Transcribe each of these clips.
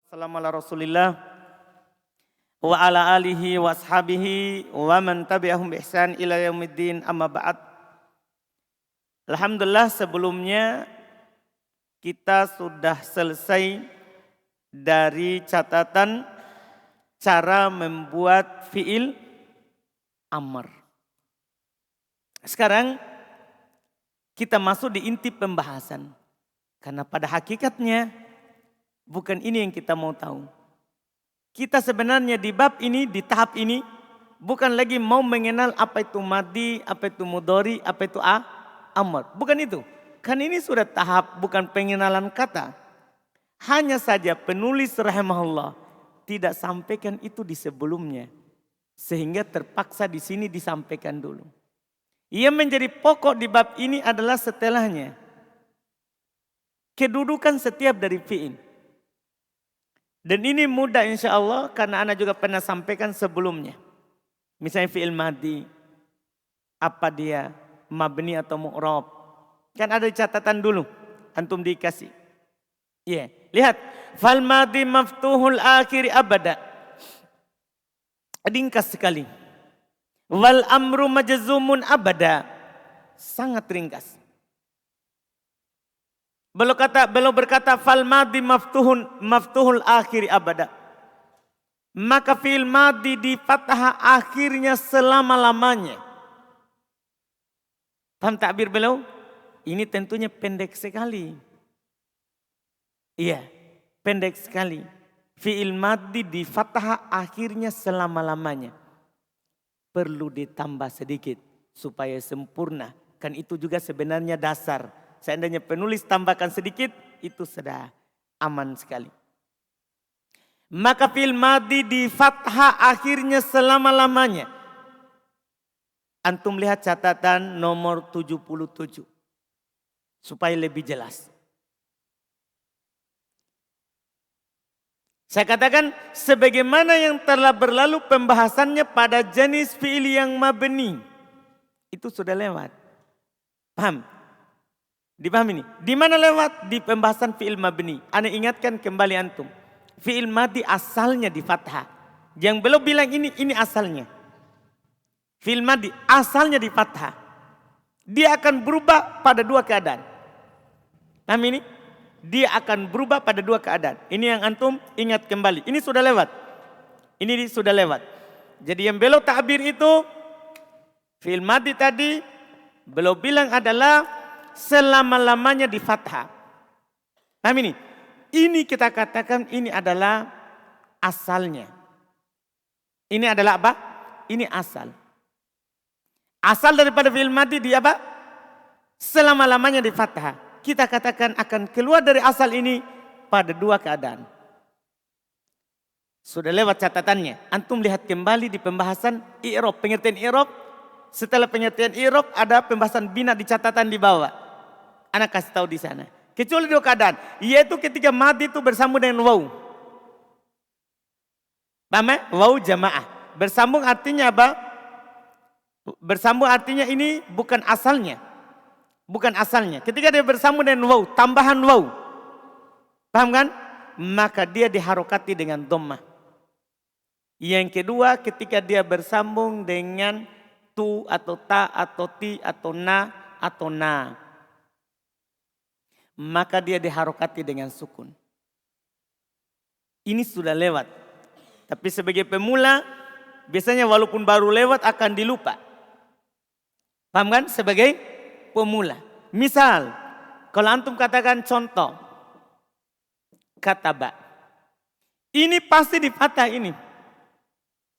Assalamu ala Rasulillah wa ala alihi wa ashabihi wa man tabi'ahum bi ihsan ila yaumiddin, amma ba'd. Alhamdulillah, sebelumnya kita sudah selesai dari catatan cara membuat fiil amr. Sekarang kita masuk di inti pembahasan. Karena pada hakikatnya bukan ini yang kita mau tahu. Kita sebenarnya di bab ini, di tahap ini, bukan lagi mau mengenal apa itu madi, apa itu mudhari, apa itu amr. Bukan itu. Kan ini sudah tahap, bukan pengenalan kata. Hanya saja penulis rahimahullah tidak sampaikan itu di sebelumnya. Sehingga terpaksa di sini disampaikan dulu. Yang menjadi pokok di bab ini adalah setelahnya. Kedudukan setiap dari fi'il. Dan ini mudah insya Allah karena Ana juga pernah sampaikan sebelumnya. Misalnya fi'il madi. Apa dia? Mabni atau mu'rab. Kan ada catatan dulu. Antum dikasih. Iya. Lihat. Fal madi maftuhul akhiri abada. Ringkas sekali. Wal amru majzumun abada. Sangat ringkas. Belum berkata fal madi maftuhul akhiri abada. Maka fi'il madi di fathah akhirnya selama-lamanya. Paham takbir beliau? Ini tentunya pendek sekali. Iya, pendek sekali. Fi'il madi di fathah akhirnya selama-lamanya. Perlu ditambah sedikit supaya sempurna. Kan itu juga sebenarnya dasar. Seandainya penulis tambahkan sedikit, itu sudah aman sekali. Maka fi'il madi di fathah akhirnya selama-lamanya. Antum lihat catatan nomor 77. Supaya lebih jelas. Saya katakan sebagaimana yang telah berlalu pembahasannya pada jenis fi'il yang mabni. Itu sudah lewat. Paham? Dipahami ini? Di mana lewat? Di pembahasan fi'il mabni. Ana ingatkan kembali antum. Fi'il madi asalnya di fathah. Yang belum bilang ini asalnya. Fi'il madi asalnya di fathah. Dia akan berubah pada dua keadaan. Paham ini? Dia akan berubah pada dua keadaan. Ini yang antum ingat kembali. Ini sudah lewat. Ini sudah lewat. Jadi yang belum ta'bir itu. Fi'il madi tadi. Belum bilang adalah selama-lamanya di fathah. Paham ini? Ini kita katakan ini adalah asalnya. Ini adalah apa? Ini asal. Asal daripada fi'il madi di apa? Selama-lamanya di fathah. Kita katakan akan keluar dari asal ini pada dua keadaan. Sudah lewat catatannya. Antum lihat kembali di pembahasan i'rab, pengertian i'rab. Setelah pengertian i'rab ada pembahasan bina di catatan di bawah. Anak kasih tahu di sana. Kecuali dua keadaan. Yaitu ketika madi itu bersambung dengan waw. Paham ya? Waw jamaah. Bersambung artinya apa? Bersambung artinya ini bukan asalnya. Bukan asalnya. Ketika dia bersambung dengan waw. Tambahan waw. Paham kan? Maka dia diharokati dengan dhammah. Yang kedua ketika dia bersambung dengan tu atau ta atau ti atau na. Maka dia diharokati dengan sukun. Ini sudah lewat. Tapi sebagai pemula, biasanya walaupun baru lewat akan dilupa. Paham kan? Sebagai pemula. Misal, kalau antum katakan contoh. Kataba. Ini pasti di fathah ini.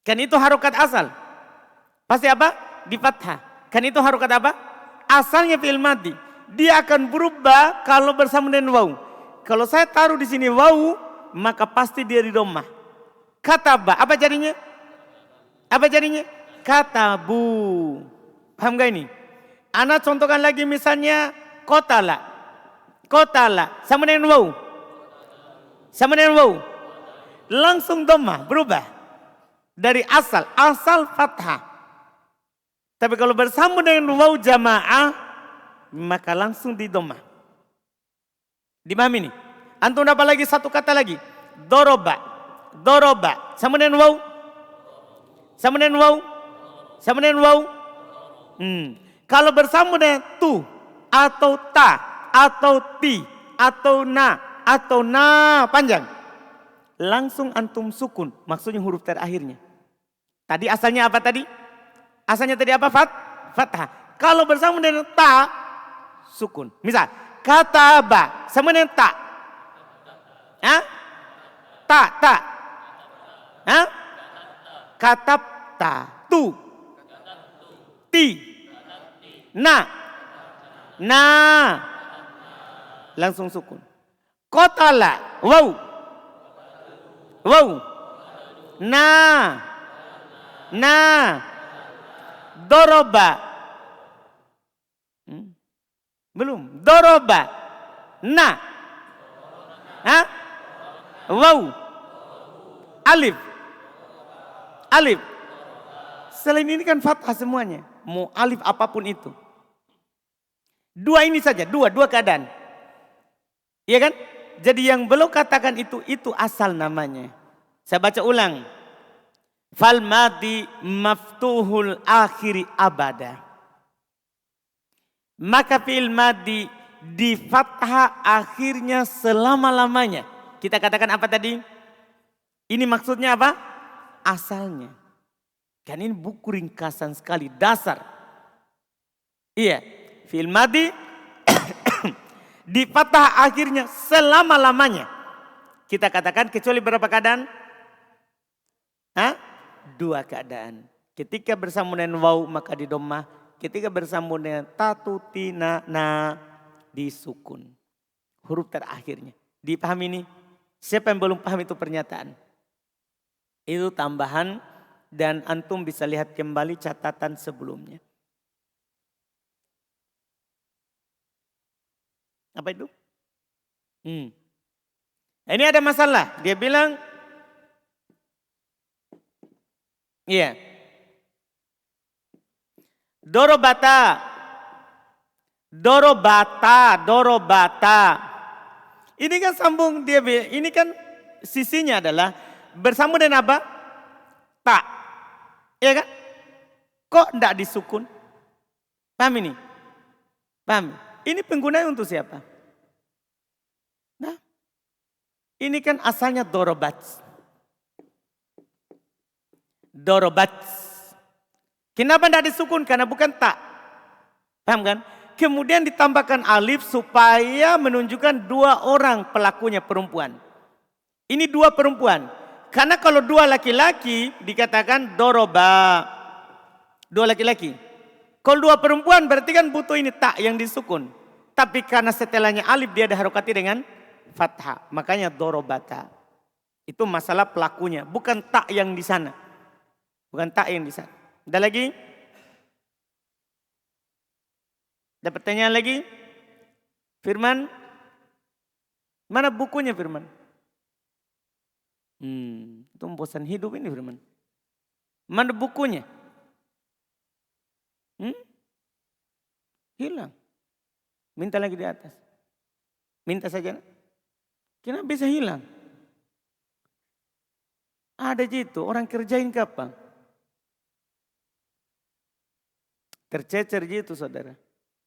Kan itu harokat asal. Pasti apa? Di fathah. Kan itu harokat apa? Asalnya fi'il madi. Dia akan berubah kalau bersama dengan waw. Kalau saya taruh di sini waw, maka pasti dia di dhammah. Kataba, apa jadinya? Apa jadinya? Katabu. Paham gak ini? Ana contohkan lagi misalnya kotala. Kotala, sama dengan waw. Sama dengan waw. Langsung dhammah, berubah. Dari asal fathah. Tapi kalau bersambung dengan waw jamaah, maka langsung di dhammah. Dipahami ini? Antum dapat lagi satu kata lagi. doroba. Doroba. Sama dengan waw. Sama dengan waw. Sama dengan waw. Kalau bersambung dengan tu atau ta atau ti atau na panjang, langsung antum sukun. Maksudnya huruf terakhirnya. Tadi asalnya apa tadi? Asalnya tadi apa? Fathah. Kalau bersambung dengan ta, sukun. Misal, kataba sama dengan ta. Hah? Ta. Hah? Katapta. Tu. Ti. Na. Langsung sukun. Kotala. Wow. Na. Doroba. Belum. Doroba. Na. Hah? Wow. Alif. Selain ini kan fathah semuanya. Mau alif apapun itu. Dua ini saja. Dua keadaan. Iya kan? Jadi yang belum katakan itu asal namanya. Saya baca ulang. Fal madi maftuhul akhiri abada. Maka fi'il madi di fathah akhirnya selama-lamanya. Kita katakan apa tadi? Ini maksudnya apa? Asalnya. Kan ini buku ringkasan sekali, dasar. Iya, fi'il madi di fathah akhirnya selama-lamanya. Kita katakan kecuali berapa keadaan? Hah? Dua keadaan. Ketika bersambung dengan waw maka di dhammah. Ketika bersambung dengan tatu, tina, na disukun. Huruf terakhirnya. Dipahami ini? Siapa yang belum paham itu pernyataan? Itu tambahan dan antum bisa lihat kembali catatan sebelumnya. Apa itu? Ini ada masalah. Dia bilang, iya. Dorobata. Ini kan sambung dia. Ini kan sisinya adalah bersambung dengan apa? Ta. Iya kan? Kok enggak disukun? Paham ini? Paham? Ini penggunanya untuk siapa? Nah, ini kan asalnya dorobat. Kenapa tidak disukun? Karena bukan tak. Paham kan? Kemudian ditambahkan alif supaya menunjukkan dua orang pelakunya perempuan. Ini dua perempuan. Karena kalau dua laki-laki dikatakan doroba. Dua laki-laki. Kalau dua perempuan berarti kan butuh ini tak yang disukun. Tapi karena setelahnya alif dia ada harokati dengan fathah. Makanya dorobata. Itu masalah pelakunya. Bukan tak yang di sana. Bukan tak yang di sana. Ada lagi? Ada pertanyaan lagi? Firman? Mana bukunya Firman? Itu bosan hidup ini Firman. Mana bukunya? Hilang. Minta lagi di atas. Minta saja. Kenapa bisa hilang? Ada gitu, orang kerjain kapan? Tercecer gitu saudara.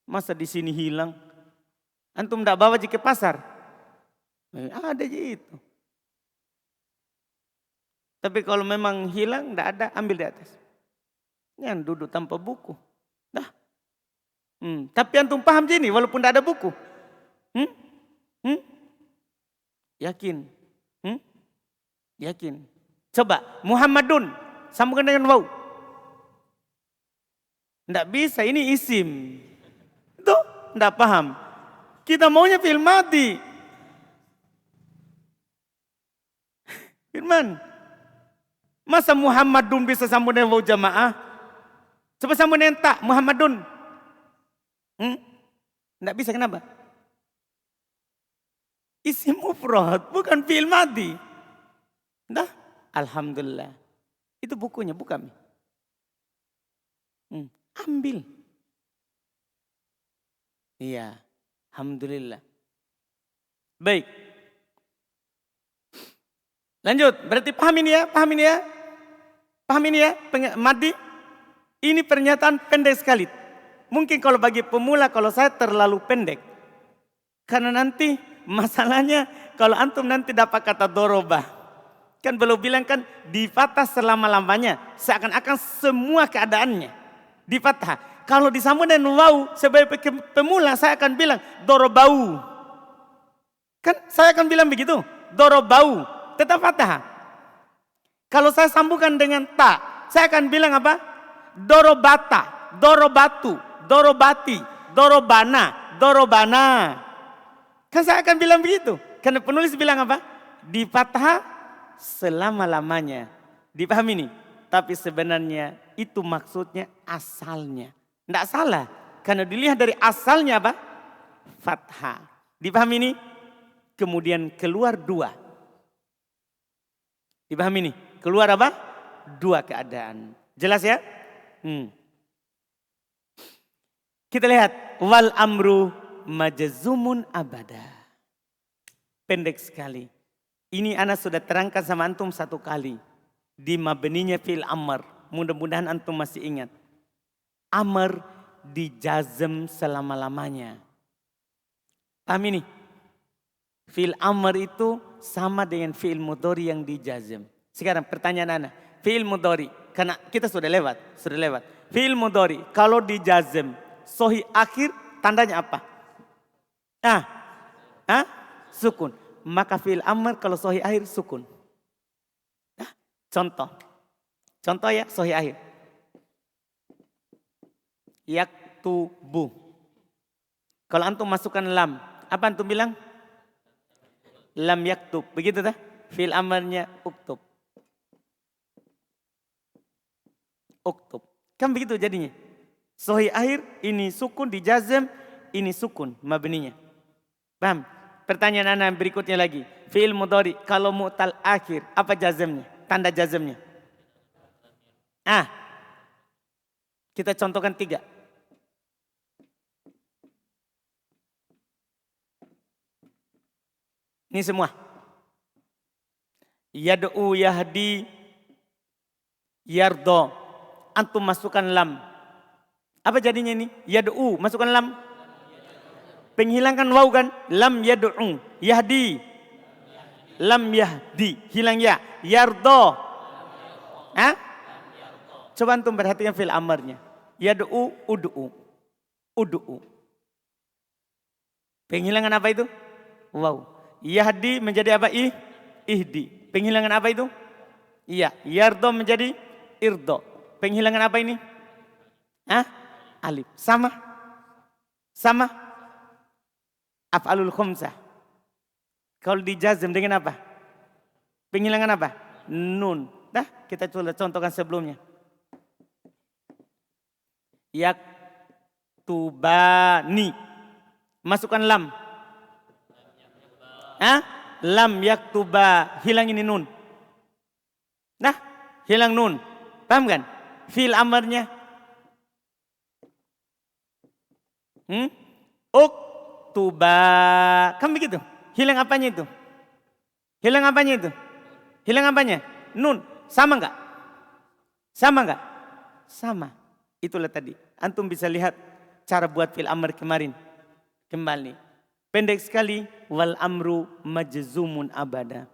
Masa di sini hilang? Antum tidak bawa ke pasar? Ada gitu. Tapi kalau memang hilang, tidak ada, ambil di atas. Yang duduk tanpa buku. Dah. Tapi antum paham sini, walaupun tidak ada buku. Yakin? Yakin? Coba, Muhammadun, sambungkan dengan waw. Tidak bisa, ini isim. Itu tidak paham. Kita maunya fi'il madi. Firman, masa Muhammadun bisa sambung dengan waw jamaah? Coba sambung dengan tak, Muhammadun. Tidak bisa, kenapa? Isim mufrad, bukan fi'il madi. Dah, alhamdulillah. Itu bukunya, bukan. Ambil. Iya, alhamdulillah. Baik. Lanjut, berarti paham ini ya, paham ini ya. Paham ini ya, Madi? Ini pernyataan pendek sekali. Mungkin kalau bagi pemula, kalau saya terlalu pendek. Karena nanti masalahnya kalau antum nanti dapat kata doroba. Kan belum bilang kan di fathah selama-lamanya. Seakan-akan semua keadaannya di fathah. Kalau disambung dengan waw sebagai pemula saya akan bilang dorobau. Kan saya akan bilang begitu. Dorobau. Tetap fathah. Kalau saya sambungkan dengan ta, saya akan bilang apa? Dorobata, dorobatu, dorobati, dorobana, dorobana. Kan saya akan bilang begitu. Karena penulis bilang apa? Di fathah selama-lamanya. Dipahami nih? Tapi sebenarnya itu maksudnya asalnya. Tidak salah. Karena dilihat dari asalnya apa? Fathah. Dipahami nih? Kemudian keluar dua. Dipahami nih? Keluar apa? Dua keadaan. Jelas ya? Kita lihat. Wal amru majazumun abada. Pendek sekali. Ini anak sudah terangkan sama antum satu kali. Di mabninya fil amr. Mudah-mudahan antum masih ingat. Amr dijazm selama-lamanya. Paham ini? Fil amr itu sama dengan fil mudhari yang dijazm. Sekarang pertanyaan anak, fi'il mudhari, karena kita sudah lewat. Fi'il mudhari kalau dijazm sahih akhir tandanya apa? Sukun. Maka fi'il amr kalau sahih akhir sukun. Contoh ya sahih akhir. Yaktubu. Kalau antum masukkan lam, apa antum bilang? Lam yaktub, begitu dah? Fi'il amrnya uktub. Uktub. Kan begitu jadinya. Sahih akhir ini sukun dijazm, ini sukun mabninya. Paham? Pertanyaan anak berikutnya lagi. Fi'il mudhari kalau mu'tal akhir apa jazmnya? Tanda jazmnya. Kita contohkan 3. Ini semua. Yad'u yahdi yardo. Antum masukkan lam. Apa jadinya ini? Yad'u, masukkan lam. Penghilangkan waw kan? Lam yad'u, yahdi. Lam yahdi, hilang ya. Yardo. Coba antum perhatikan fil amarnya. Yad'u, ud'u. Ud'u. Penghilangan apa itu? Waw. Yahdi menjadi apa? Ihdi. Penghilangan apa itu? Iya. Yardo menjadi irdo. Penghilangan apa ini? Alif. Sama. Af'alul khumsah. Kalau dijazm dengan apa? Penghilangan apa? Nun. Kita contohkan sebelumnya. Yaktubani. Masukkan lam. Lam yaktuba. Hilang ini nun. Hilang nun. Paham kan? Fil amarnya. Uktuba. Kan begitu? Hilang apanya itu? Hilang apanya? Nun. Sama enggak? Sama. Itulah tadi. Antum bisa lihat cara buat fil amr kemarin. Kembali. Pendek sekali. Wal amru majzumun abada.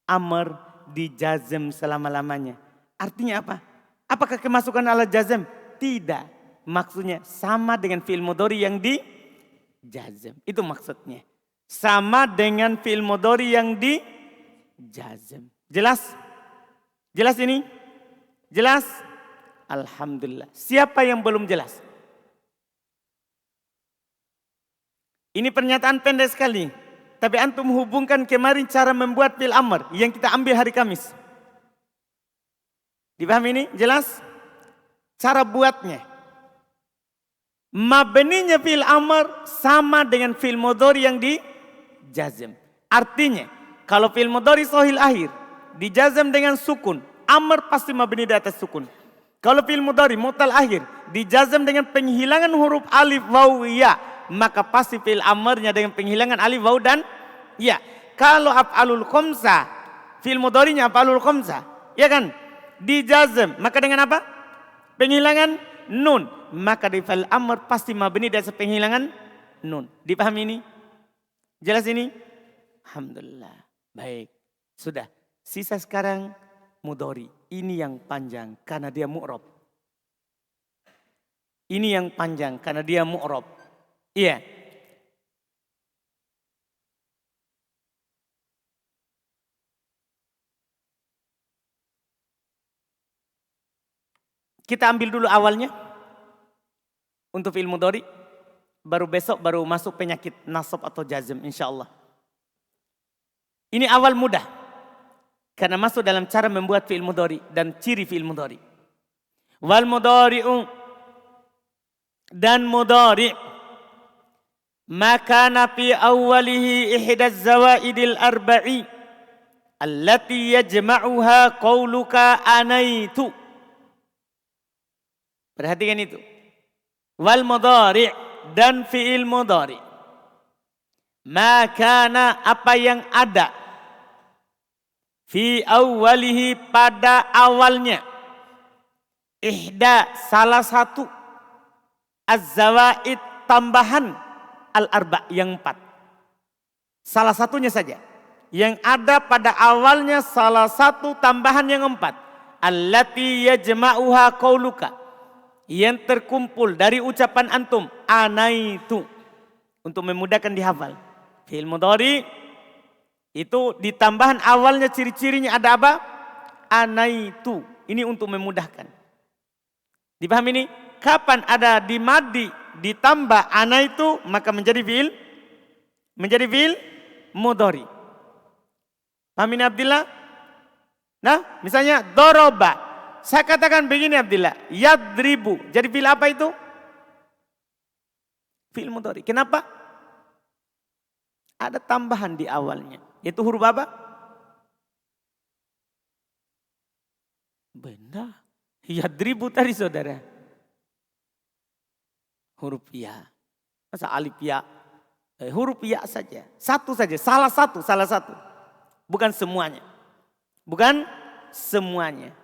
Amr dijazm selama-lamanya. Artinya apa? Apakah kemasukan alat jazm? Tidak. Maksudnya sama dengan fi'il mudhari yang dijazm. Itu maksudnya. Sama dengan fi'il mudhari yang dijazm. Jelas? Jelas ini? Jelas? Alhamdulillah. Siapa yang belum jelas? Ini pernyataan pendek sekali. Tapi antum hubungkan kemarin cara membuat fi'il amr yang kita ambil hari Kamis. Dipahami ini? Jelas? Cara buatnya. Mabninya fi'il amr sama dengan fi'il mudhari yang dijazm. Artinya, kalau fi'il mudhari sahih akhir dijazm dengan sukun, amr pasti mabni di atas sukun. Kalau fi'il mudhari mu'tal akhir dijazm dengan penghilangan huruf alif waw ya, maka pasti fi'il amrnya dengan penghilangan alif waw dan ya. Kalau af'alul khamsah Fi'il mudhari'nya af'alul khamsah. Ya kan? Dijazm. Maka dengan apa? Penghilangan nun. Maka di fa'il amr pasti mabni dan penghilangan nun. Dipahami ini? Jelas ini? Alhamdulillah. Baik. Sudah. Sisa sekarang mudhari. Ini yang panjang karena dia mu'rab. Ini yang panjang karena dia mu'rab. Iya. Kita ambil dulu awalnya untuk fi'il mudhari, baru besok baru masuk penyakit nasab atau jazm insyaallah. Ini awal mudah karena masuk dalam cara membuat fi'il mudhari dan ciri fi'il mudhari. Wal mudhari'u dan mudhari' maka fi awwalihi ihda zawaidil arba'i allati yajma'uha qauluka anaitu. Perhatikan itu. Wal mudhari' dan fi'il mudhari'. Makana apa yang ada. Fi awwalihi pada awalnya. Ihda salah satu. Az-zawaid tambahan al-arba' yang 4. Salah satunya saja. Yang ada pada awalnya salah satu tambahan yang 4. Allati yajma'uha qauluka. Yang terkumpul dari ucapan antum anaitu untuk memudahkan dihafal. Fi'il mudhari itu di tambahan awalnya ciri-cirinya ada apa? Anaitu. Ini untuk memudahkan. Dipahami ini? Kapan ada di madi ditambah anaitu maka menjadi fi'il mudhari. Paham ini Abdillah? Nah, misalnya doroba. Saya katakan begini Abdillah, yadribu. Jadi fi'il apa itu? Fi'il mudhari. Kenapa? Ada tambahan di awalnya. Itu huruf apa? Benar. Yadribu tadi saudara. Huruf ya. Masa alif ya? Huruf ya saja. Satu saja. Salah satu. Bukan semuanya. Bukan semuanya.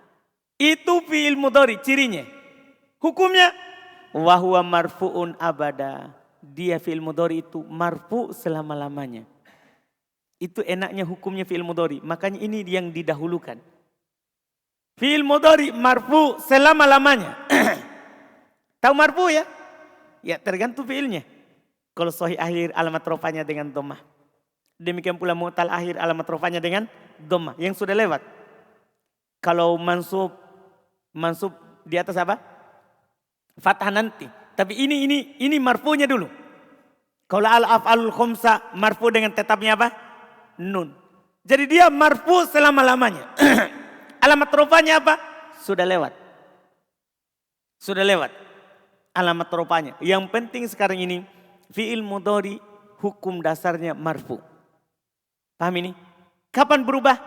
Itu fi'il mudhari cirinya. Hukumnya wa huwa marfu'un abada. Dia fi'il mudhari itu marfu selama-lamanya. Itu enaknya hukumnya fi'il mudhari. Makanya ini yang didahulukan. Fi'il mudhari marfu selama-lamanya. Tahu marfu ya? Ya tergantung fi'ilnya. Kalau sahih akhir alamat rofanya dengan dhammah. Demikian pula mu'tal akhir alamat rofanya dengan dhammah. Yang sudah lewat. Kalau mansub di atas apa? Fathah nanti. Tapi ini marfunya dulu. Kalau al-af'alul khamsah marfu dengan tetapnya apa? Nun. Jadi dia marfu selama-lamanya. Alamat rofanya apa? Sudah lewat. Alamat rofanya. Yang penting sekarang ini fi'il mudhari hukum dasarnya marfu. Paham ini? Kapan berubah?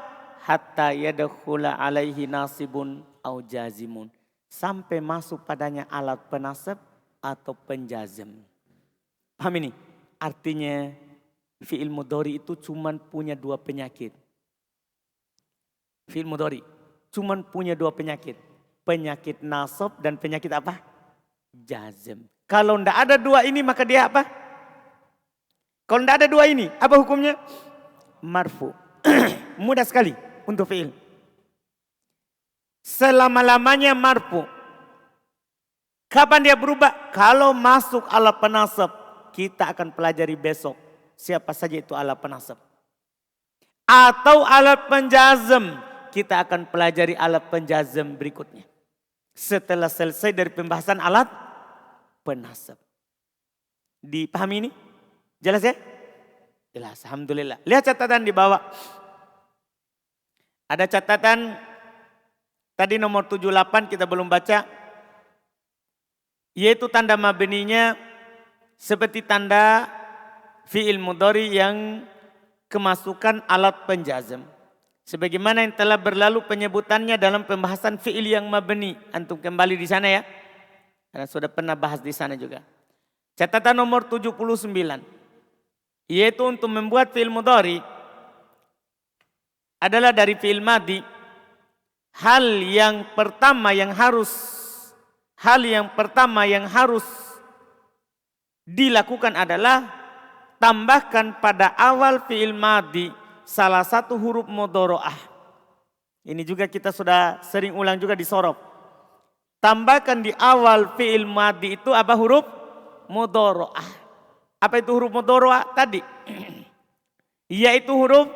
Hatta yadkhula alaihi nasibun au jazimun. Sampai masuk padanya alat penasab atau penjazm. Paham ini? Artinya fi'il mudhari itu cuman punya 2 penyakit. Fi'il mudhari cuman punya 2 penyakit. Penyakit nasab dan penyakit apa? Jazm. Kalau tidak ada 2 ini maka dia apa? Kalau tidak ada 2 ini apa hukumnya? Marfu. Mudah sekali untuk fi'il. Selama-lamanya marfu. Kapan dia berubah? Kalau masuk alat penasab. Kita akan pelajari besok. Siapa saja itu alat penasab. Atau alat penjazm. Kita akan pelajari alat penjazm berikutnya. Setelah selesai dari pembahasan alat penasab. Dipahami ini? Jelas ya? Jelas, alhamdulillah. Lihat catatan di bawah. Ada catatan tadi nomor 78 kita belum baca. Yaitu tanda mabninya seperti tanda fi'il mudhari yang kemasukan alat penjazm. Sebagaimana yang telah berlalu penyebutannya dalam pembahasan fi'il yang mabni. Antum kembali di sana ya. Karena sudah pernah bahas di sana juga. Catatan nomor 79. Yaitu untuk membuat fi'il mudhari adalah dari fi'il madhi. Hal yang pertama yang harus dilakukan adalah tambahkan pada awal fi'il madhi salah satu huruf mudhari'ah. Ini juga kita sudah sering ulang juga di sorof. Tambahkan di awal fi'il madhi itu apa? Huruf mudhari'ah. Apa itu huruf mudhari'ah tadi? Yaitu huruf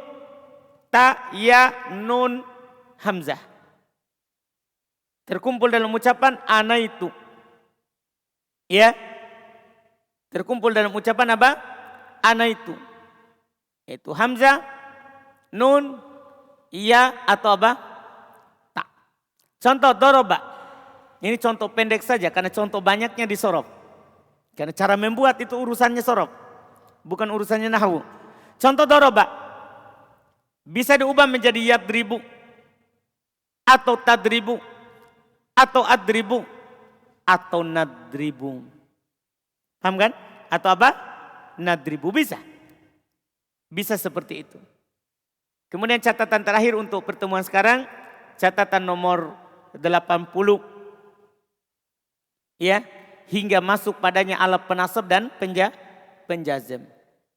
ta, ya, nun, hamzah. Terkumpul dalam ucapan anaitu. Ya. Terkumpul dalam ucapan apa? Anaitu. Itu hamzah, nun, iya atau apa? Tak. Contoh doroba. Ini contoh pendek saja karena contoh banyaknya di sorof. Karena cara membuat itu urusannya sorof. Bukan urusannya nahwu. Contoh doroba. Bisa diubah menjadi yadribu. Atau tadribu. Atau adribu. Atau nadribu. Paham kan? Atau apa? Nadribu bisa. Bisa seperti itu. Kemudian catatan terakhir untuk pertemuan sekarang. Catatan nomor 80. Ya, hingga masuk padanya alat penasab dan penjazm.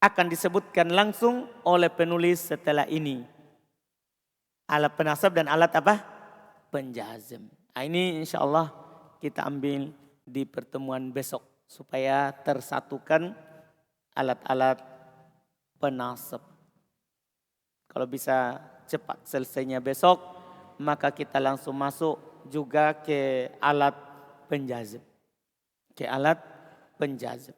Akan disebutkan langsung oleh penulis setelah ini. Alat penasab dan alat apa? Penjazm. Nah, ini insya Allah kita ambil di pertemuan besok. Supaya tersatukan alat-alat penasab. Kalau bisa cepat selesainya besok, maka kita langsung masuk juga ke alat penjazm. Ke alat penjazm.